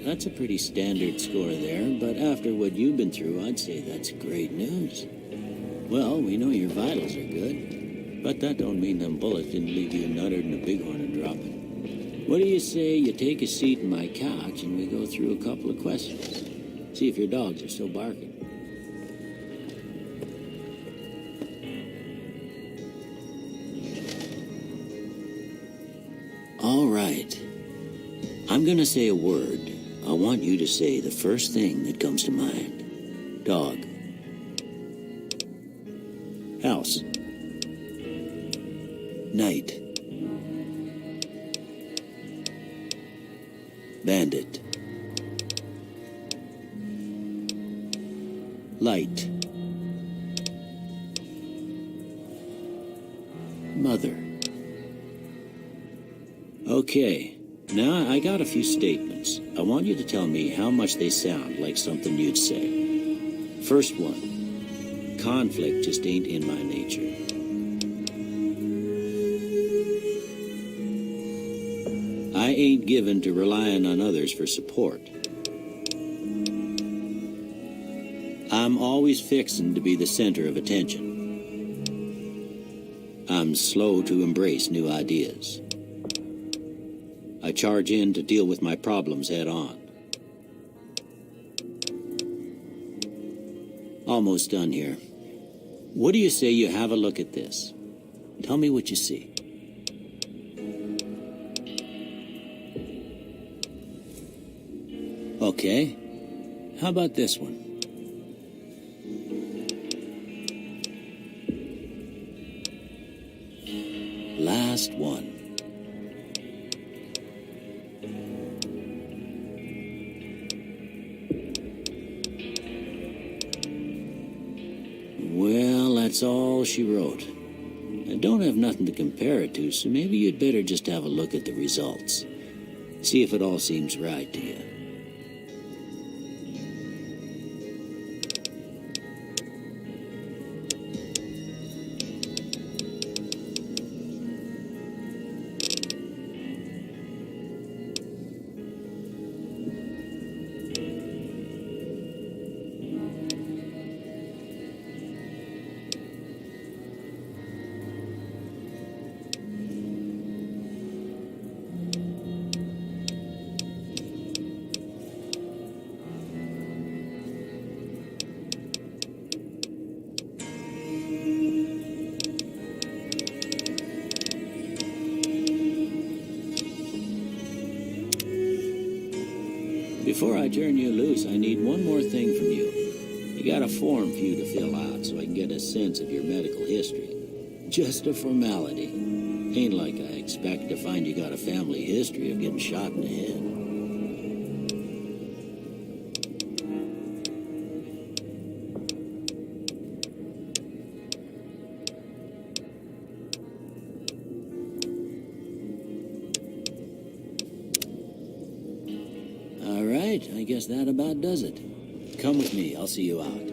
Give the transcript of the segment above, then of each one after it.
That's a pretty standard score there, but after what you've been through, I'd say that's great news. Well, we know your vitals are good, but that don't mean them bullets didn't leave you nuttered in a bighorn and dropping. What do you say you take a seat in my couch and we go through a couple of questions? See if your dogs are still barking. All right. I'm gonna say a word. I want you to say the first thing that comes to mind. Dog. House. Night. Bandit. Light. Mother. Okay, now I got a few statements. I want you to tell me how much they sound like something you'd say. First one, conflict just ain't in my nature. I ain't given to relying on others for support. I'm always fixin' to be the center of attention. I'm slow to embrace new ideas. I charge in to deal with my problems head on. Almost done here. What do you say you have a look at this? Tell me what you see. Okay. How about this one? Last one. Well, that's all she wrote. I don't have nothing to compare it to, so maybe you'd better just have a look at the results. See if it all seems right to you. Before I turn you loose, I need one more thing from you. You got a form for you to fill out so I can get a sense of your medical history. Just a formality. Ain't like I expect to find you got a family history of getting shot in the head. All right, I guess that about does it. Come with me, I'll see you out.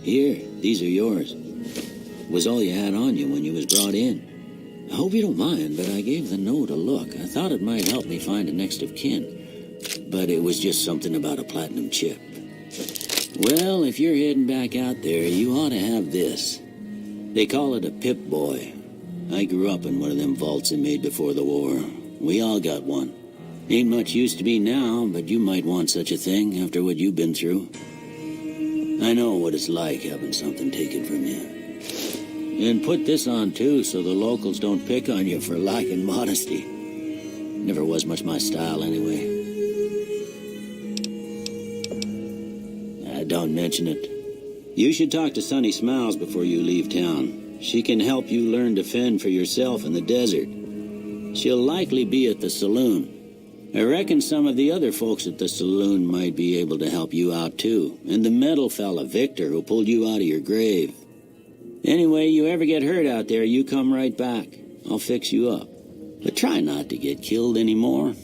Here, these are yours. Was all you had on you when you was brought in. I hope you don't mind, but I gave the note a look. I thought it might help me find a next of kin. But it was just something about a platinum chip. Well, if you're heading back out there, you ought to have this. They call it a Pip-Boy. I grew up in one of them vaults they made before the war. We all got one. Ain't much use to me now, but you might want such a thing after what you've been through. I know what it's like having something taken from you. And put this on, too, so the locals don't pick on you for lacking modesty. Never was much my style, anyway. Don't mention it. You should talk to Sunny Smiles before you leave town. She can help you learn to fend for yourself in the desert. She'll likely be at the saloon. I reckon some of the other folks at the saloon might be able to help you out, too. And the metal fella, Victor, who pulled you out of your grave. Anyway, you ever get hurt out there, you come right back. I'll fix you up. But try not to get killed anymore.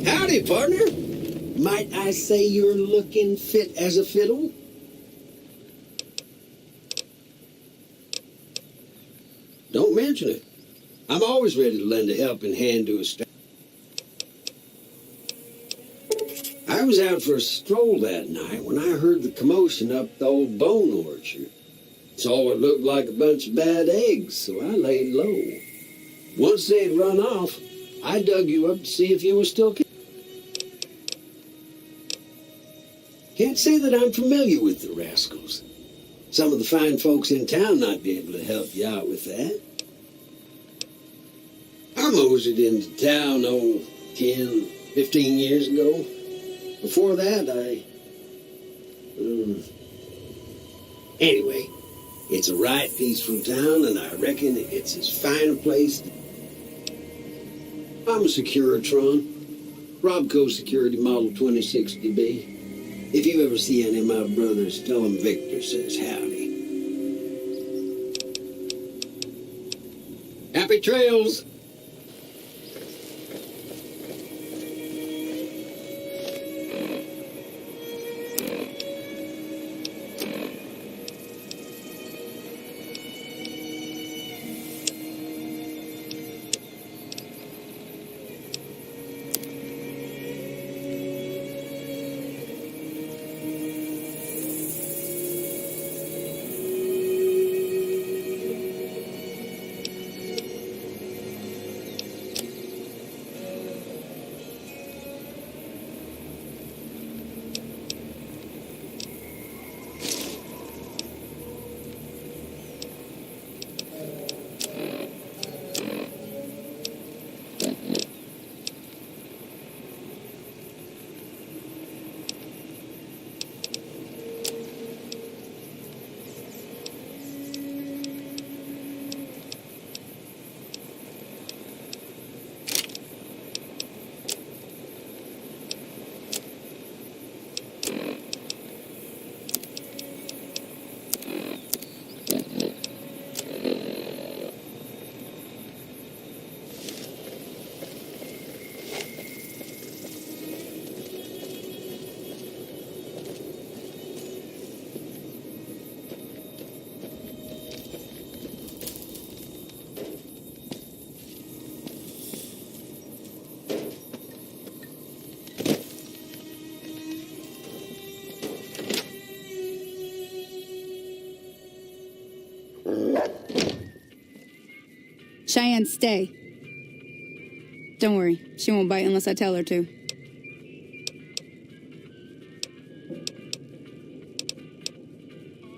Howdy, partner. Might I say you're looking fit as a fiddle? Don't mention it. I'm always ready to lend a helping hand to a stranger. I was out for a stroll that night when I heard the commotion up the old bone orchard. Saw what looked like a bunch of bad eggs, so I laid low. Once they'd run off, I dug you up to see if you were still kicking. Can't say that I'm familiar with the rascals. Some of the fine folks in town might be able to help you out with that. I moseyed into town, 10, 15 years ago. Before that, Anyway, it's a right peaceful town, and I reckon it's as fine a place. I'm a Securitron. Robco Security Model 2060B. If you ever see any of my brothers, tell them Victor says howdy. Happy trails! Cheyenne, stay. Don't worry, she won't bite unless I tell her to.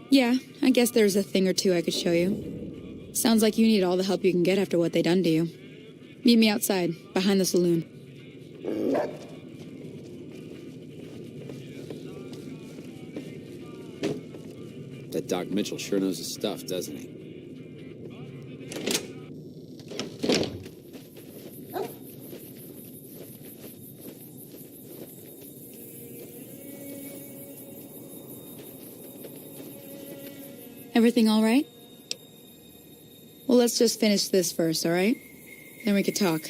Yeah, I guess there's a thing or two I could show you. Sounds like you need all the help you can get after what they done to you. Meet me outside, behind the saloon. That Doc Mitchell sure knows his stuff, doesn't he? Everything all right? Well, let's just finish this first, all right? Then we could talk.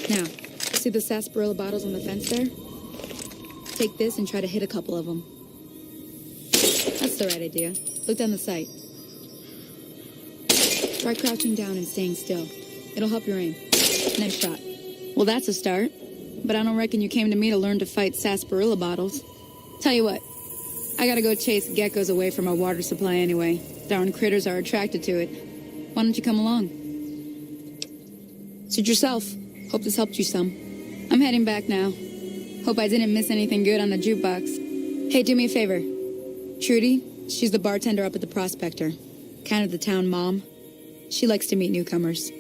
Now, see the sarsaparilla bottles on the fence there? Take this and try to hit a couple of them. That's the right idea. Look down the sight. Try crouching down and staying still. It'll help your aim. Nice shot. Well, that's a start. But I don't reckon you came to me to learn to fight sarsaparilla bottles. Tell you what, I gotta go chase geckos away from our water supply anyway. Darn critters are attracted to it. Why don't you come along? Suit yourself. Hope this helped you some. I'm heading back now. Hope I didn't miss anything good on the jukebox. Hey, do me a favor. Trudy, she's the bartender up at the Prospector. Kind of the town mom. She likes to meet newcomers.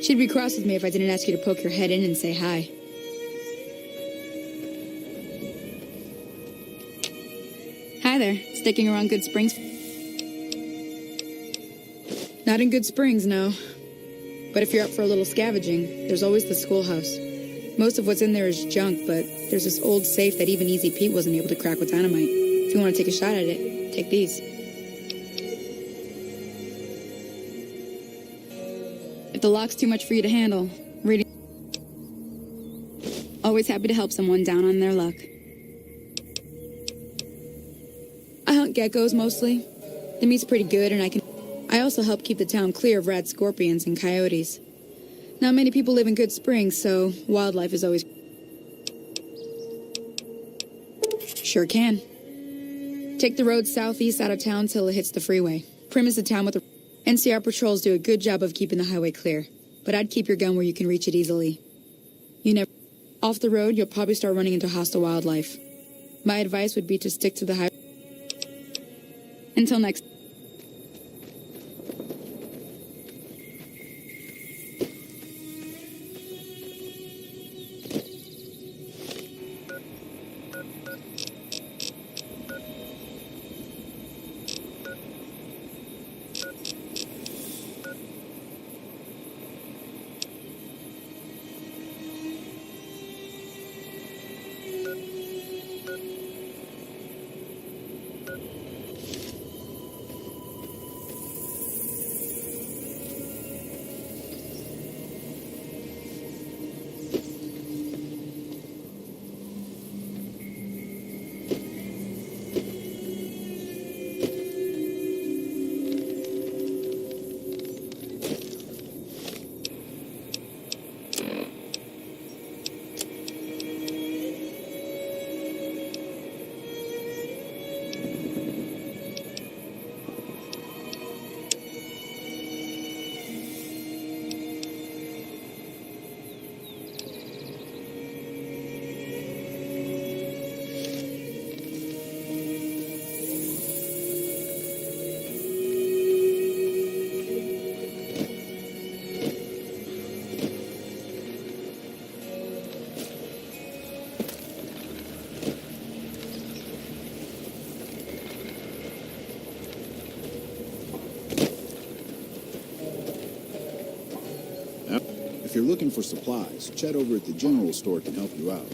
She'd be cross with me if I didn't ask you to poke your head in and say hi. Hi there. Sticking around Good Springs? Not in Good Springs, no. But if you're up for a little scavenging, there's always the schoolhouse. Most of what's in there is junk, but there's this old safe that even Easy Pete wasn't able to crack with dynamite. If you want to take a shot at it, take these. If the lock's too much for you to handle, reading. Always happy to help someone down on their luck. I hunt geckos mostly. The meat's pretty good, and I also help keep the town clear of rat scorpions and coyotes. Not many people live in Good Springs, so wildlife is always... Sure can. Take the road southeast out of town till it hits the freeway. Prim is the town with the... NCR patrols do a good job of keeping the highway clear, but I'd keep your gun where you can reach it easily. You never... Off the road, you'll probably start running into hostile wildlife. My advice would be to stick to the highway. Until next... If you're looking for supplies, Chet over at the general store can help you out.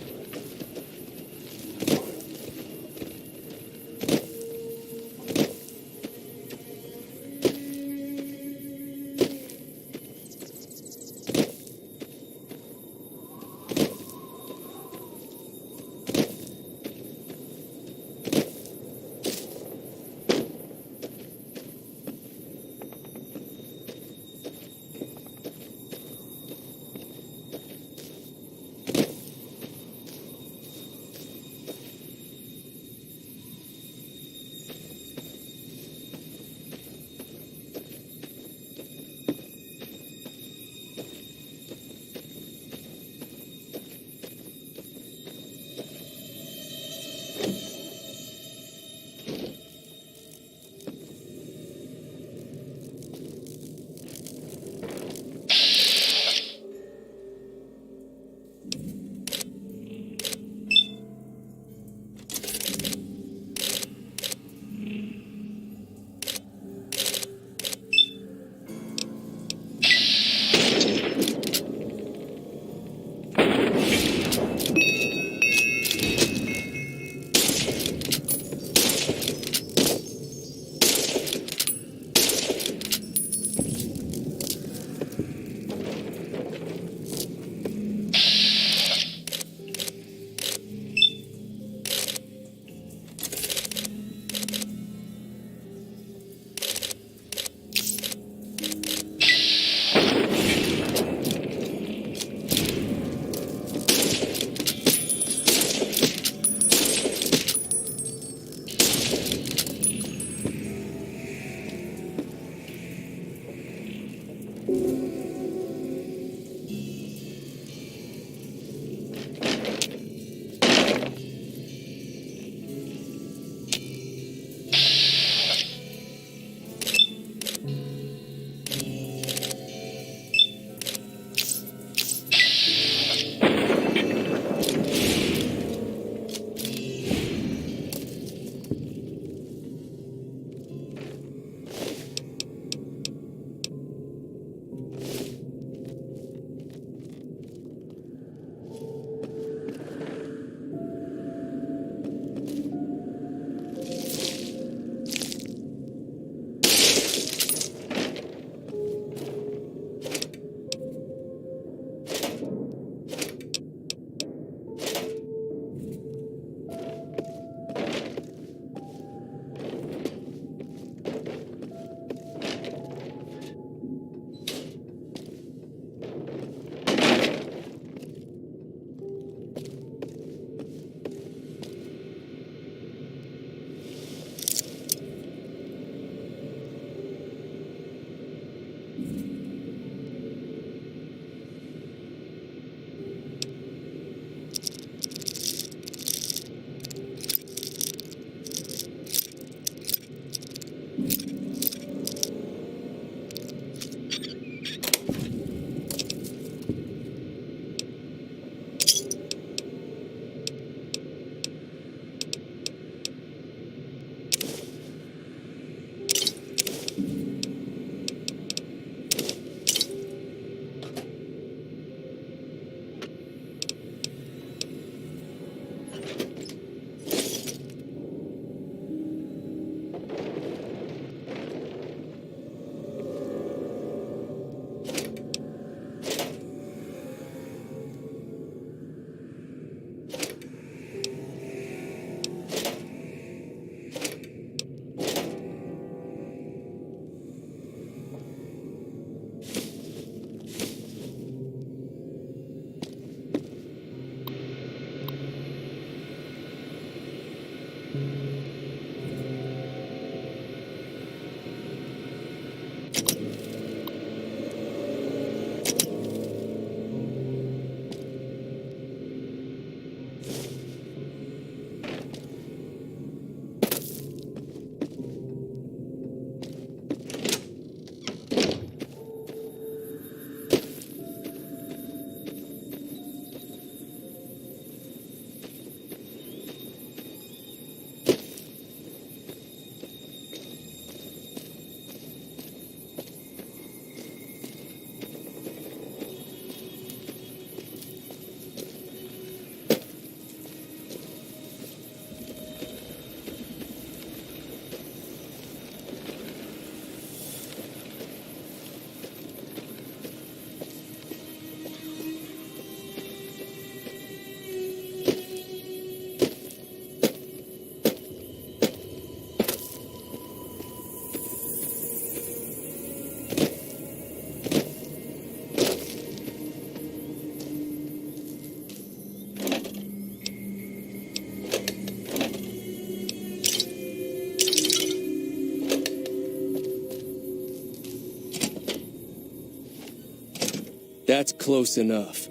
That's close enough.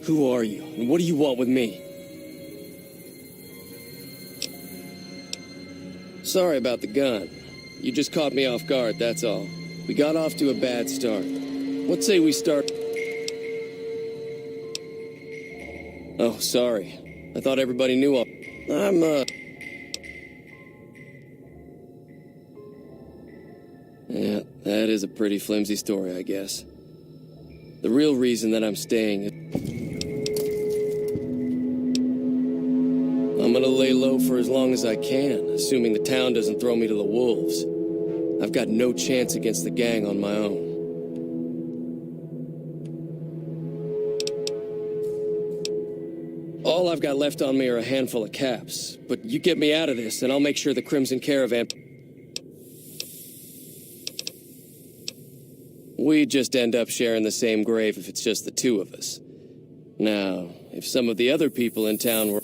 Who are you, and what do you want with me? Sorry about the gun. You just caught me off guard, that's all. We got off to a bad start. What say we start... Oh, sorry. I thought everybody knew all... Yeah, that is a pretty flimsy story, I guess. The real reason that I'm staying is... I'm gonna lay low for as long as I can, assuming the town doesn't throw me to the wolves. I've got no chance against the gang on my own. All I've got left on me are a handful of caps, but you get me out of this and I'll make sure the Crimson Caravan... We just end up sharing the same grave if it's just the two of us. Now, if some of the other people in town were...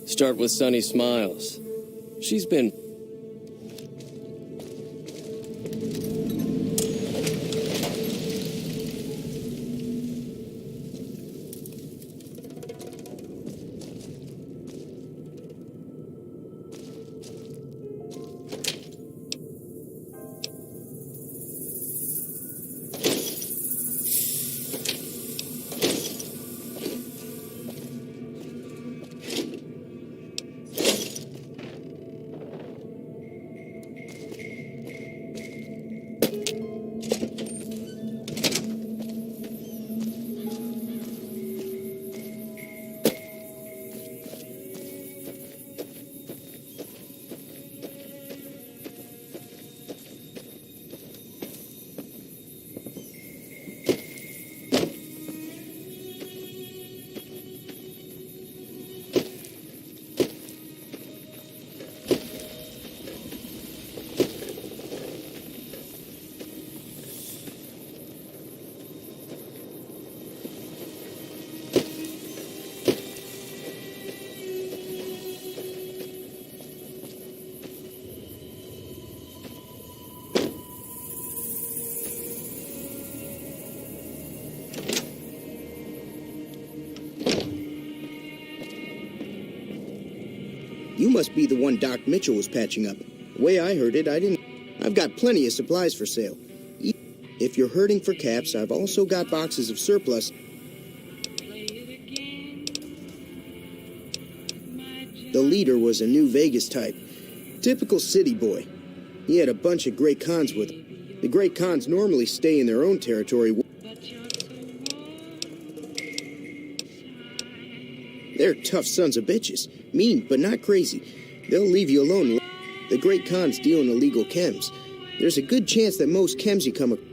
Start with Sunny Smiles. She's been... You must be the one Doc Mitchell was patching up. The way I heard it, I didn't... I've got plenty of supplies for sale. If you're hurting for caps, I've also got boxes of surplus. The leader was a New Vegas type. Typical city boy. He had a bunch of Great Khans with him. The Great Khans normally stay in their own territory. They're tough sons of bitches. Mean, but not crazy. They'll leave you alone. The Great Khans deal in illegal chems. There's a good chance that most chems you come across...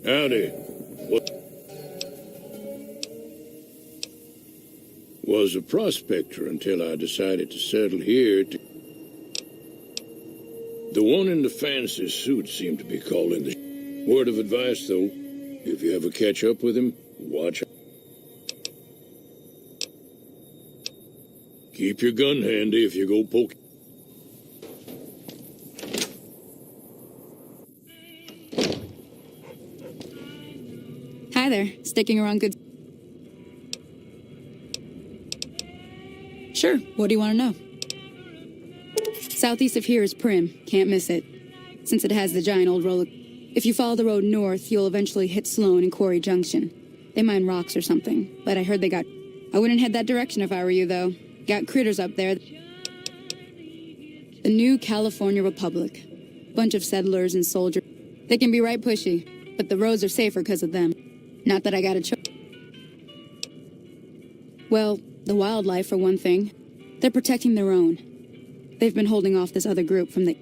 Howdy. What? Was a prospector until I decided to settle here to... The one in the fancy suit seemed to be calling the... Word of advice, though. If you ever catch up with him, watch out. Keep your gun handy if you go poking. Hi there. Sticking around good... Sure. What do you want to know? Southeast of here is Prim. Can't miss it. Since it has the giant old roller... If you follow the road north, you'll eventually hit Sloan and Quarry Junction. They mine rocks or something, but I heard they got... I wouldn't head that direction if I were you, though. Got critters up there. The New California Republic. Bunch of settlers and soldiers. They can be right pushy, but the roads are safer because of them. Not that I got a choice. Well, the wildlife, for one thing. They're protecting their own. They've been holding off this other group from the...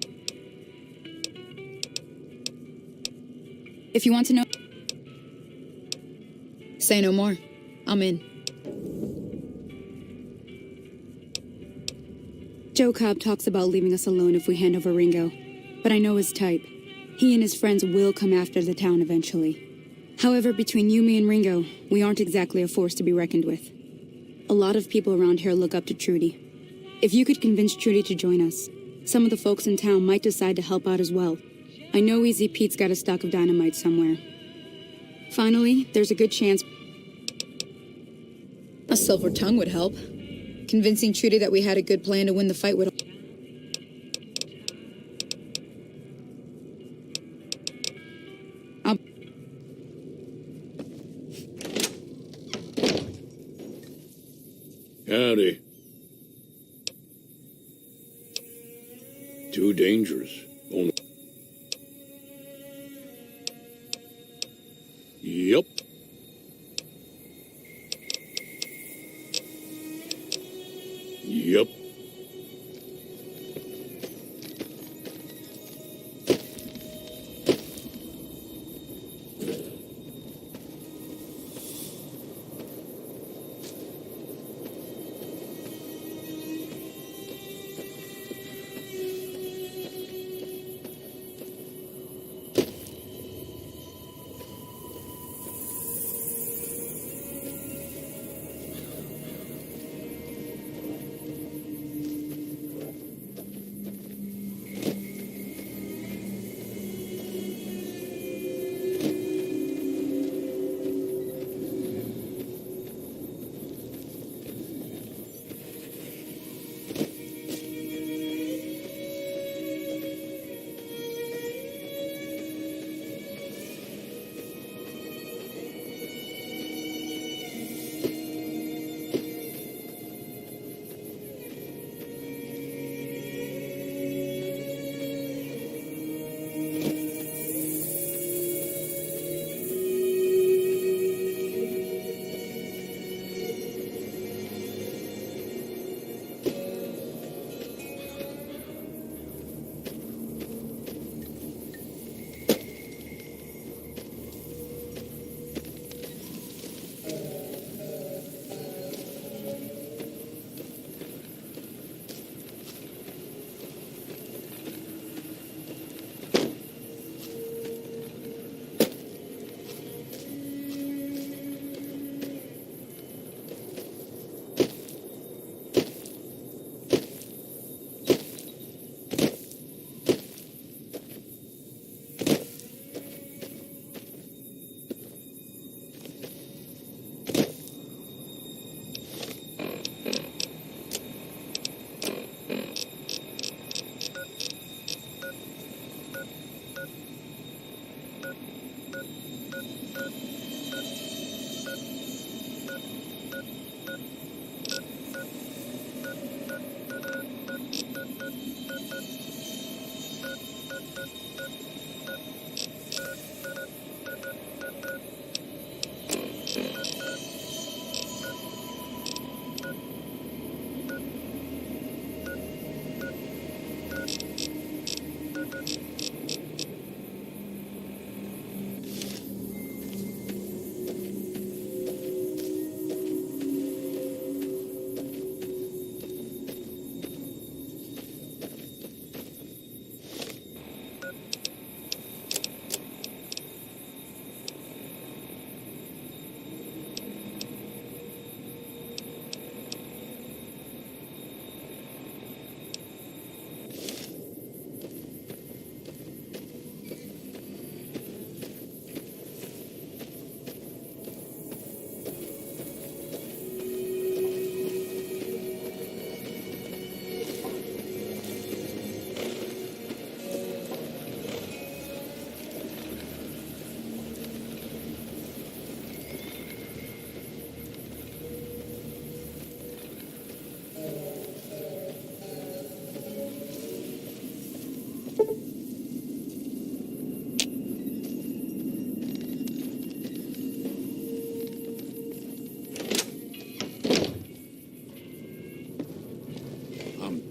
If you want to know... Say no more. I'm in. Joe Cobb talks about leaving us alone if we hand over Ringo. But I know his type. He and his friends will come after the town eventually. However, between you, me, and Ringo, we aren't exactly a force to be reckoned with. A lot of people around here look up to Trudy. If you could convince Trudy to join us, some of the folks in town might decide to help out as well. I know Easy Pete's got a stock of dynamite somewhere. Finally, there's a good chance a silver tongue would help. Convincing Trudy that we had a good plan to win the fight would... Howdy. Too dangerous. Only. Yup. Yup.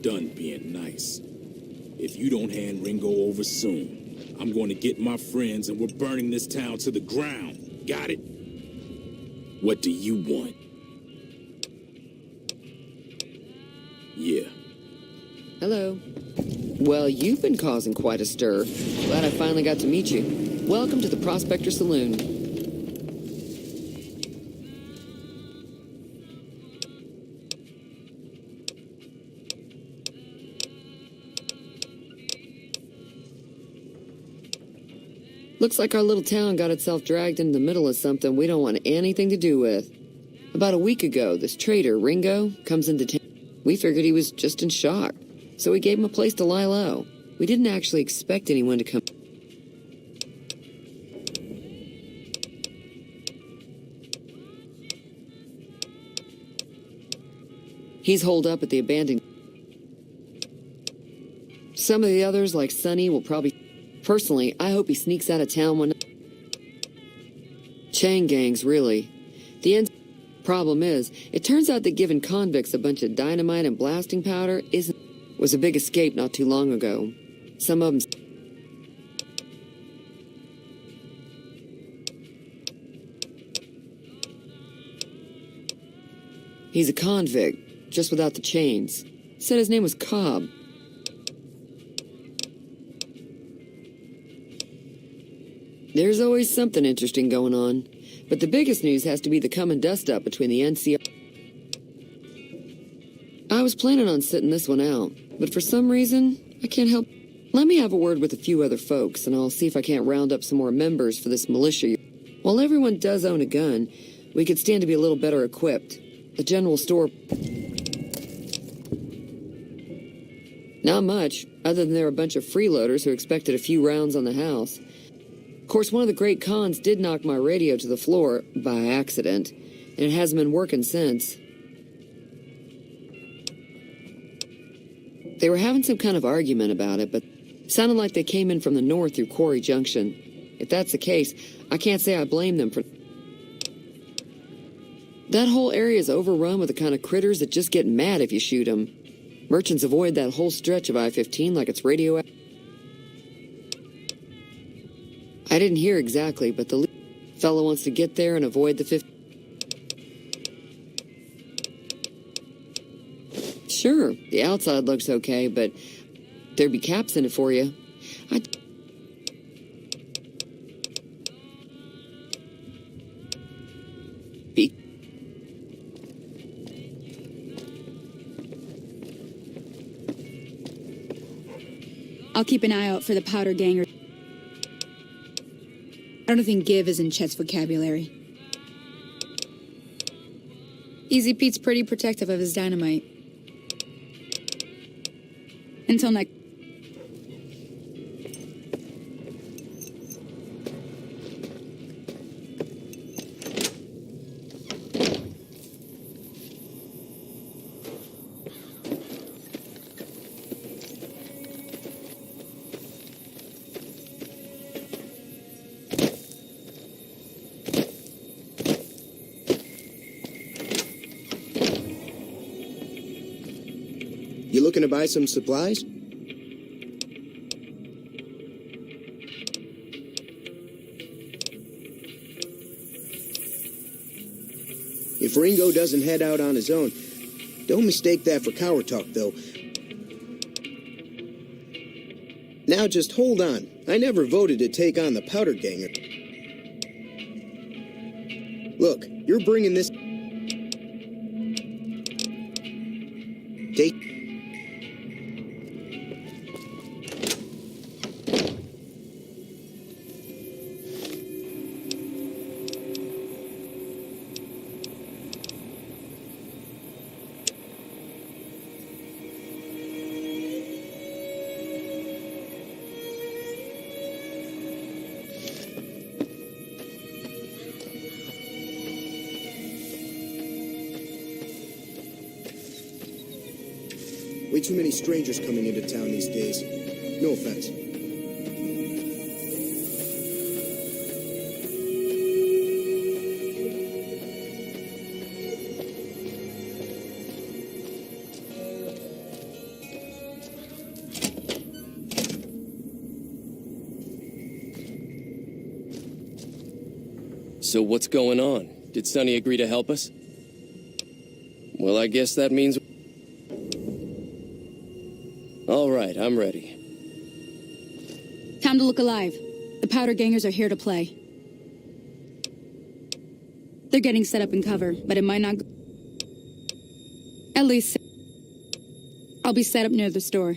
done being nice. If you don't hand Ringo over soon, I'm going to get my friends and we're burning this town to the ground. Got it? What do you want? Yeah. Hello. Well, you've been causing quite a stir. Glad I finally got to meet you. Welcome to the Prospector Saloon. Looks like our little town got itself dragged into the middle of something we don't want anything to do with. About a week ago, this trader, Ringo, comes into town. We figured he was just in shock, so we gave him a place to lie low. We didn't actually expect anyone to come. He's holed up at the abandoned. Some of the others, like Sonny, will probably... Personally, I hope he sneaks out of town one... Chain gangs, really. The end... Problem is, it turns out that giving convicts a bunch of dynamite and blasting powder was a big escape not too long ago. Some of them... He's a convict, just without the chains. Said his name was Cobb. There's always something interesting going on. But the biggest news has to be the coming dust-up between the NCR... I was planning on sitting this one out, but for some reason, I can't help... Let me have a word with a few other folks, and I'll see if I can't round up some more members for this militia. While everyone does own a gun, we could stand to be a little better equipped. The general store... Not much, other than they're a bunch of freeloaders who expected a few rounds on the house. Of course, one of the great cons did knock my radio to the floor by accident, and it hasn't been working since. They were having some kind of argument about it, but it sounded like they came in from the north through Quarry Junction. If that's the case, I can't say I blame them for... That whole area is overrun with the kind of critters that just get mad if you shoot them. Merchants avoid that whole stretch of I-15 like it's radioactive. I didn't hear exactly, but the fellow wants to get there and avoid the 50. Sure, the outside looks okay, but there'd be caps in it for you. I'll keep an eye out for the powder ganger. I don't think give is in Chet's vocabulary. Easy Pete's pretty protective of his dynamite. Until next... You looking to buy some supplies? If Ringo doesn't head out on his own, don't mistake that for coward talk, though. Now just hold on. I never voted to take on the powder ganger. Look, you're bringing this... Take... Way too many strangers coming into town these days. No offense. So what's going on? Did Sonny agree to help us? Well, I guess that means... All right, I'm ready. Time to look alive. The powder gangers are here to play. They're getting set up in cover, but it might not... At least... I'll be set up near the store.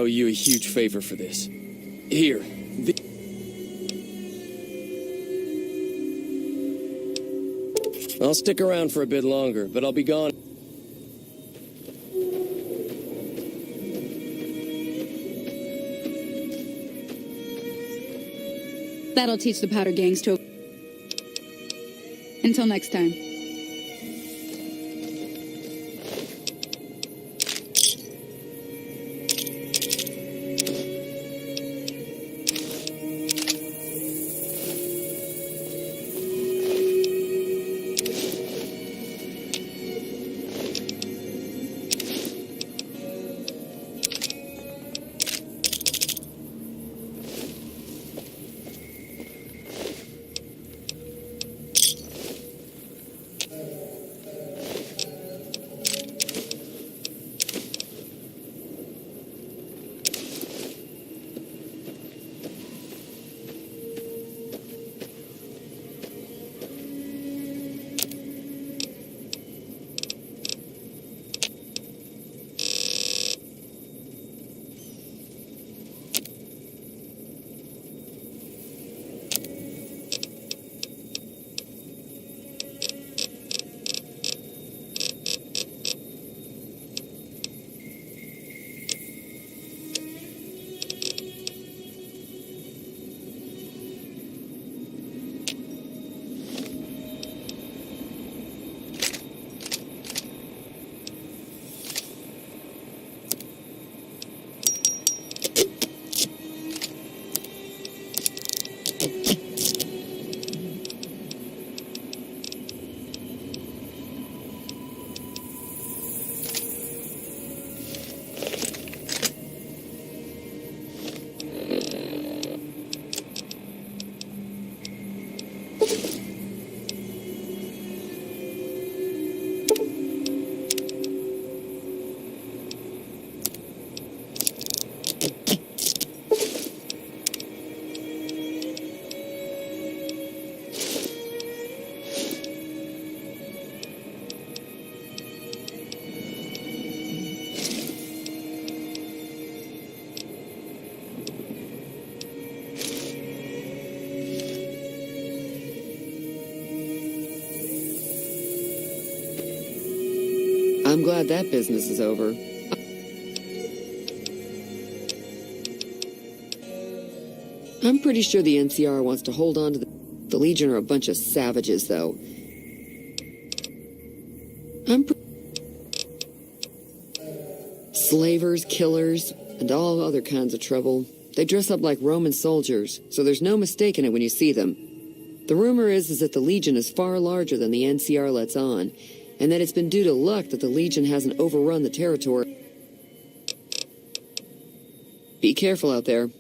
owe you a huge favor for this. Here. I'll stick around for a bit longer, but I'll be gone. That'll teach the powder gangs to... Until next time. I'm glad that business is over. I'm pretty sure the NCR wants to hold on to the Legion are a bunch of savages, though. Slavers, killers, and all other kinds of trouble. They dress up like Roman soldiers, so there's no mistaking it when you see them. The rumor is that the Legion is far larger than the NCR lets on, and that it's been due to luck that the Legion hasn't overrun the territory. Be careful out there.